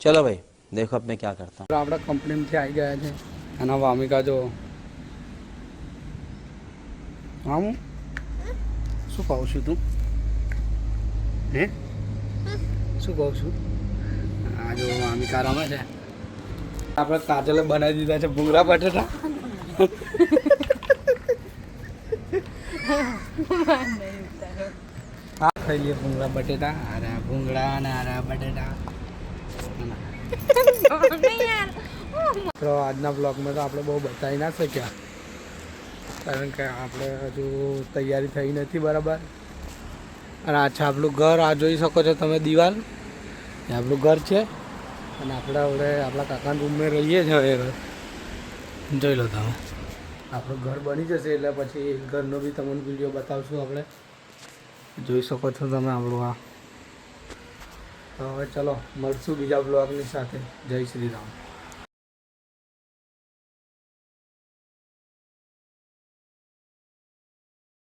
चलो भाई देखो अब मैं क्या करता हूँ। આપણે કંપનીમાંથી આવી ગયા છે અને વામિકા જો આમ શું કહું છું તું હે શું કહું છું આ જો વામિકા રમે છે આપણે કાજલે બનાવી દીધા છે ભૂંગળા બટેટા હા ખાઈ લઈએ ભૂંગળા બટેટા આરા ભૂંગળા અને આરા બટેટા તો આજના બ્લોગમાં તો આપણે બહુ બતાવી ના શક્યા કારણ કે આપણે હજુ તૈયારી થઈ નથી બરાબર અને આ છે આપણું ઘર આ જોઈ શકો છો તમે દિવાલ એ આપણું ઘર છે અને આપણે હવે આપણા કાકાના રૂમમાં રહીએ છીએ હવે જોઈ લો તમે આપણું ઘર બની જશે એટલે પછી ઘરનો બી તમને વિડીયો બતાવશું આપણે જોઈ શકો છો તમે આપણું આ તો હવે ચલો મળશું બીજા બ્લોગની સાથે જય શ્રી રામ.